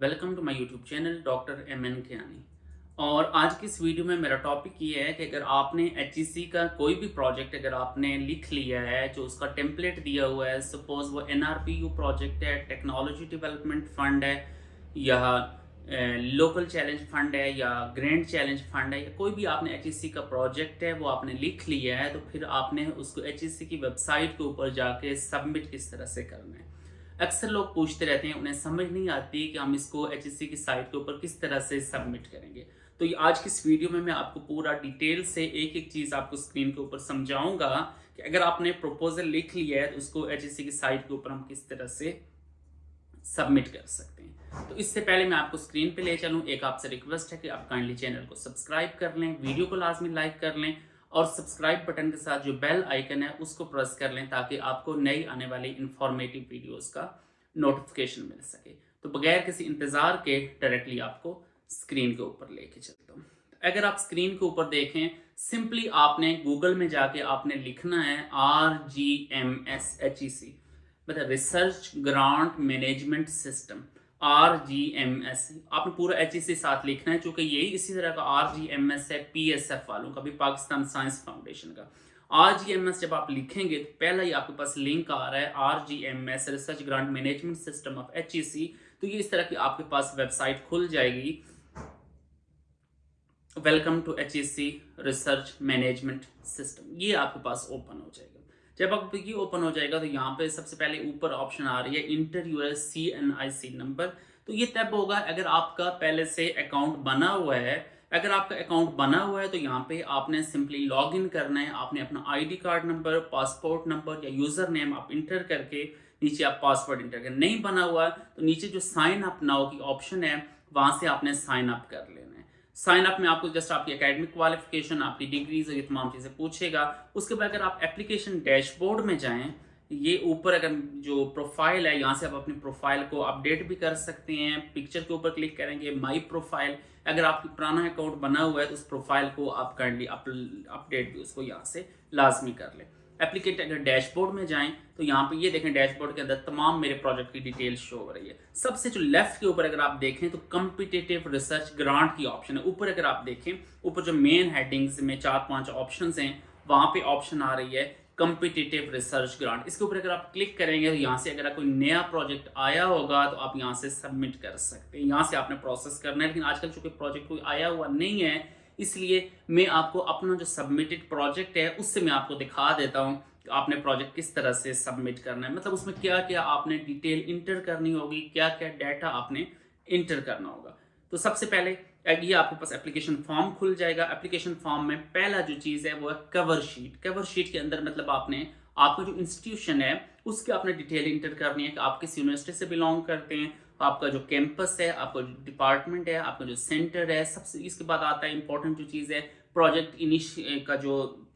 Welcome to my YouTube channel doctor M N Kiyani. और आज की इस वीडियो में मेरा टॉपिक ये है कि अगर आपने एच का कोई भी प्रोजेक्ट अगर आपने लिख लिया है, जो उसका टेम्पलेट दिया हुआ है, सपोज वो NRPU प्रोजेक्ट है, टेक्नोलॉजी डेवलपमेंट फंड है, या लोकल चैलेंज फंड है, या ग्रैंड चैलेंज फंड है, या कोई भी आपने एच का प्रोजेक्ट है वो आपने लिख लिया है, तो फिर आपने उसको एच की वेबसाइट के ऊपर जाके सबमिट किस तरह से करना है। अक्सर लोग पूछते रहते हैं, उन्हें समझ नहीं आती कि हम इसको एचएससी की साइट के ऊपर किस तरह से सबमिट करेंगे। तो ये आज की इस वीडियो में मैं आपको पूरा डिटेल से एक एक चीज़ आपको स्क्रीन के ऊपर समझाऊंगा कि अगर आपने प्रपोजल लिख लिया है तो उसको एचएससी की साइट के ऊपर हम किस तरह से सबमिट कर सकते हैं। तो इससे पहले मैं आपको स्क्रीन पे ले चलूँ, एक आपसे रिक्वेस्ट है कि आप काइंडली चैनल को सब्सक्राइब कर लें, वीडियो को लाजमी लाइक कर लें, और सब्सक्राइब बटन के साथ जो बेल आइकन है उसको प्रेस कर लें ताकि आपको नई आने वाली इंफॉर्मेटिव वीडियोस का नोटिफिकेशन मिल सके। तो बगैर किसी इंतज़ार के डायरेक्टली आपको स्क्रीन के ऊपर लेके चलता हूँ। अगर आप स्क्रीन के ऊपर देखें, सिंपली आपने गूगल में जाके आपने लिखना है RGMS मतलब research grant management system, RGMS। आपने पूरा साथ लिखना है, चूंकि यही इसी तरह का RGMS है PSF वालों का भी, पाकिस्तान साइंस फाउंडेशन का। RGMS जब आप लिखेंगे तो पहला ही आपके पास लिंक आ रहा है RGMS research grant management system of HEC। तो ये इस तरह की आपके पास वेबसाइट खुल जाएगी, welcome to HEC research management system. ये आपके पास ओपन हो जाएगा। जब आपको ये ओपन हो जाएगा तो यहाँ पे सबसे पहले ऊपर ऑप्शन आ रही है इंटर यूर CNIC नंबर। तो ये तब होगा अगर आपका पहले से अकाउंट बना हुआ है। अगर आपका अकाउंट बना हुआ है तो यहाँ पे आपने सिंपली लॉग इन करना है। आपने अपना ID card number, passport number या यूज़र नेम आप इंटर करके नीचे आप पासवर्ड इंटर कर। नहीं बना हुआ है तो नीचे जो साइन अप नाउ की ऑप्शन है वहाँ से आपने साइन अप कर लेना है। साइन अप में आपको जस्ट आपकी एकेडमिक क्वालिफिकेशन, आपकी डिग्रीज और ये तमाम चीज़ें पूछेगा। उसके बाद अगर आप एप्लीकेशन डैशबोर्ड में जाएं, ये ऊपर अगर जो प्रोफाइल है यहाँ से आप अपनी प्रोफाइल को अपडेट भी कर सकते हैं। पिक्चर के ऊपर क्लिक करेंगे, माई प्रोफाइल। अगर आपकी पुराना अकाउंट बना हुआ है तो उस प्रोफाइल को आप काइंडली अपडेट भी उसको यहाँ से लाजमी कर लें। एप्लीकेट अगर डैशबोर्ड में जाएं तो यहाँ पे ये देखें, डैशबोर्ड के अंदर तमाम मेरे प्रोजेक्ट की डिटेल शो हो रही है। सबसे जो लेफ्ट के ऊपर अगर आप देखें तो कम्पिटिटिव रिसर्च ग्रांट की ऑप्शन है। ऊपर अगर आप देखें, ऊपर जो मेन हेडिंग्स में 4-5 ऑप्शन हैं, वहाँ पे ऑप्शन आ रही है कम्पिटिटिव रिसर्च ग्रांट। इसके ऊपर अगर आप क्लिक करेंगे तो यहाँ से अगर कोई नया प्रोजेक्ट आया होगा तो आप यहाँ से सबमिट कर सकते हैं। यहाँ से आपने प्रोसेस करना है, लेकिन आजकल चूंकि प्रोजेक्ट कोई आया हुआ नहीं है, इसलिए मैं आपको अपना जो सबमिटेड प्रोजेक्ट है उससे मैं आपको दिखा देता हूँ कि आपने प्रोजेक्ट किस तरह से सबमिट करना है। मतलब उसमें क्या क्या आपने डिटेल इंटर करनी होगी, क्या क्या डाटा आपने इंटर करना होगा। तो सबसे पहले ये आपके पास एप्लीकेशन फॉर्म खुल जाएगा। एप्लीकेशन फॉर्म में पहला जो चीज़ है वो है कवर शीट। कवर शीट के अंदर मतलब आपने आपका जो इंस्टीट्यूशन है उसके आपने डिटेल इंटर करनी है कि आप किस यूनिवर्सिटी से बिलोंग करते हैं, आपका जो कैंपस है, आपका जो डिपार्टमेंट है, आपका जो सेंटर है। सबसे इसके बाद आता है इंपॉर्टेंट जो चीज़ है प्रोजेक्ट का जो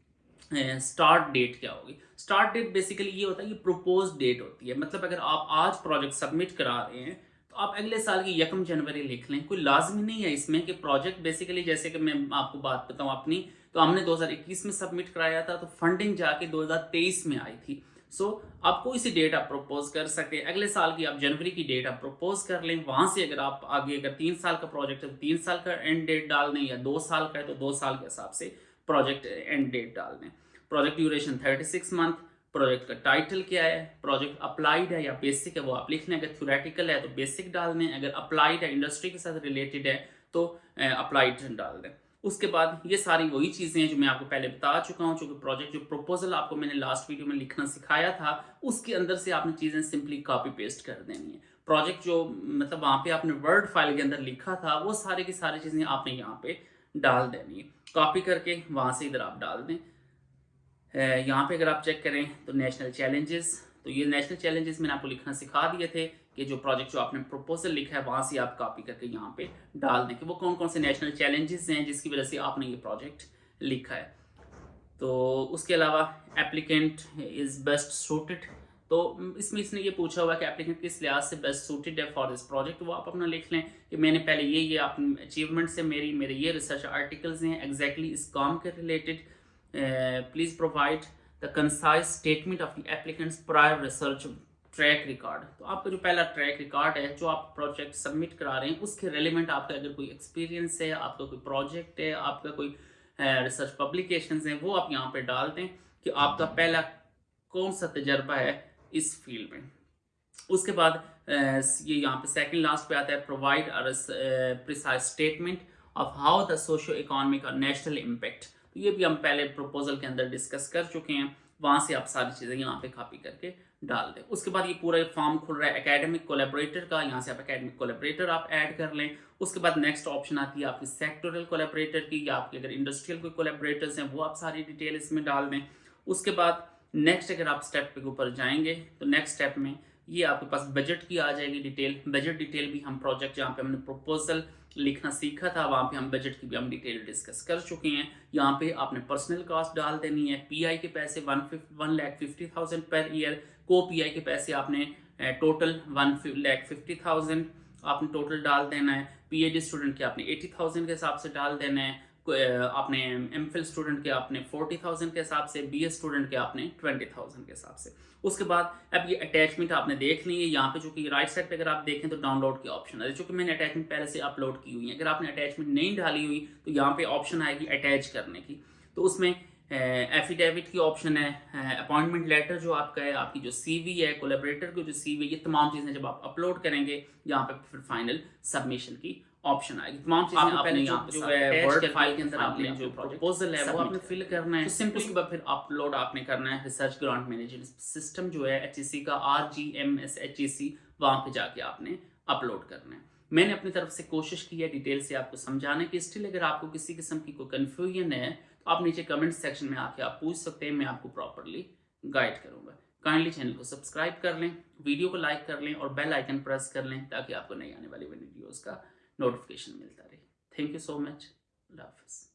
स्टार्ट डेट क्या होगी। स्टार्ट डेट बेसिकली ये होता है, ये प्रपोज डेट होती है। मतलब अगर आप आज प्रोजेक्ट सबमिट करा रहे हैं तो आप अगले साल की 1 जनवरी लिख लें। कोई लाजमी नहीं है इसमें कि प्रोजेक्ट बेसिकली, जैसे कि मैं आपको बात बताऊं अपनी, तो हमने 2021 में सबमिट कराया था तो फंडिंग जाके 2023 में आई थी। सो आप कोई सी डेट आप प्रपोज कर सकते हैं। अगले साल की आप जनवरी की डेट आप प्रपोज कर लें। वहां से अगर आप आगे अगर 3 साल का प्रोजेक्ट है तो 3 साल का एंड डेट डाल दें, या 2 साल का है तो 2 साल के हिसाब से प्रोजेक्ट एंड डेट डाल दें। Project duration 36 month. प्रोजेक्ट का टाइटल क्या है, प्रोजेक्ट अप्लाइड है या बेसिक है वो आप लिख लें। अगर थ्योरेटिकल है तो बेसिक डाल दें, अगर अप्लाइड है इंडस्ट्री के साथ रिलेटेड है तो अप्लाइड डाल दें। उसके बाद ये सारी वही चीज़ें हैं जो मैं आपको पहले बता चुका हूँ। चूँकि प्रोजेक्ट जो प्रपोजल आपको मैंने लास्ट वीडियो में लिखना सिखाया था उसके अंदर से आपने चीज़ें सिंपली कॉपी पेस्ट कर देनी है। प्रोजेक्ट जो मतलब वहाँ पे आपने वर्ड फाइल के अंदर लिखा था वो सारी की सारी चीज़ें आपने यहाँ पे डाल देनी है। कॉपी करके वहाँ से इधर आप डाल दें। यहाँ पे अगर आप चेक करें तो नेशनल चैलेंजेस, तो ये नेशनल चैलेंजेस मैंने आपको लिखना सिखा दिए थे कि जो प्रोजेक्ट जो आपने प्रपोजल लिखा है वहाँ से आप कॉपी करके यहाँ पे डाल दें कि वो कौन कौन से नेशनल चैलेंजेस हैं जिसकी वजह से आपने ये प्रोजेक्ट लिखा है। तो उसके अलावा एप्लीकेंट इज़ बेस्ट सूटेड, तो इसमें इसने ये पूछा हुआ है कि एप्लीकेंट किस लिहाज से बेस्ट सूटेड है फॉर दिस प्रोजेक्ट। वो आप अपना लिख लें कि मैंने पहले ये अपने अचीवमेंट्स है, मेरे ये रिसर्च आर्टिकल्स हैं एग्जैक्टली इस काम के related. Please provide the concise statement of the applicants prior research track record. तो आपका जो पहला ट्रैक रिकॉर्ड है, जो आप प्रोजेक्ट सबमिट करा रहे हैं उसके रेलिवेंट आपका अगर कोई एक्सपीरियंस है, आपका कोई प्रोजेक्ट है, आपका कोई रिसर्च पब्लिकेशंस हैं, वो आप यहाँ पे डाल दें कि आपका पहला कौन सा तजर्बा है इस फील्ड में। उसके बाद ये यहाँ पे सेकंड लास्ट पे आता है, provide precise statement of how the socio economic और नेशनल इम्पैक्ट। तो ये भी हम पहले प्रपोजल के अंदर डिस्कस कर चुके हैं, वहाँ से आप सारी चीज़ें यहाँ पे कॉपी करके डाल दें। उसके बाद ये पूरा फॉर्म खुल रहा है एकेडमिक कोलैबोरेटर का, यहाँ से आप एकेडमिक कोलैबोरेटर आप ऐड कर लें। उसके बाद नेक्स्ट ऑप्शन आती है आपकी सेक्टोरल कोलैबोरेटर की, या आपके अगर इंडस्ट्रियल कोई कोलैबोरेटर्स हैं वो आप सारी डिटेल इसमें डाल दें। उसके बाद नेक्स्ट अगर आप स्टेप के ऊपर जाएंगे तो नेक्स्ट स्टेप में ये आपके पास बजट की आ जाएगी डिटेल। बजट डिटेल भी हम प्रोजेक्ट जहाँ पे हमने प्रपोजल लिखना सीखा था वहाँ पे हम बजट की भी हम डिटेल डिस्कस कर चुके हैं। यहाँ पे आपने पर्सनल कॉस्ट डाल देनी है, पीआई के पैसे 1,50,000 पर ईयर, को पीआई के पैसे आपने टोटल 1,50,000 आपने टोटल डाल देना है। पीएचडी स्टूडेंट के आपने 80,000 के हिसाब से डाल देना है, आपने एमफिल स्टूडेंट के आपने 40,000 के हिसाब से, बीएस स्टूडेंट के आपने 20,000 के हिसाब से। उसके बाद अब ये अटैचमेंट आपने देख ली है, यहाँ पे जो कि राइट साइड पे अगर आप देखें तो डाउनलोड के ऑप्शन है, चूंकि मैंने अटैचमेंट पहले से अपलोड की हुई है। अगर आपने अटैचमेंट नहीं डाली हुई तो यहाँ पे ऑप्शन आएगी अटैच करने की, तो उसमें एफिडेविट की ऑप्शन है, अपॉइंटमेंट लेटर जो आपका है, आपकी जो सीवी है, कोलैबोरेटर की जो सीवी, ये तमाम चीज़ें जब आप अपलोड करेंगे यहाँ पे फिर फाइनल सबमिशन की ऑप्शन आएगी। तमाम चीजें आपने यहाँ जो है वर्ड फाइल के अंदर आपने जो प्रपोजल है वो आपने फिल करना है। सिंपल उसके बाद फिर अपलोड आपने करना है रिसर्च ग्रांट मैनेजमेंट सिस्टम जो है HEC का RGMS HEC, वहाँ पे जाके आपने अपलोड करना है। मैंने अपनी तरफ से कोशिश की है डिटेल से आपको समझाने की। स्टिल अगर आपको किसी किस्म की कोई कन्फ्यूजन है तो आप नीचे कमेंट सेक्शन में आके आप पूछ सकते हैं, मैं आपको प्रॉपरली गाइड करूँगा। काइंडली चैनल को सब्सक्राइब कर लें, वीडियो को लाइक कर लें और बेल आइकन प्रेस कर लें ताकि आपको नई आने वाली वीडियोज़ का नोटिफिकेशन मिलता रहे। Thank you so much. अल्लाह हाफिज़।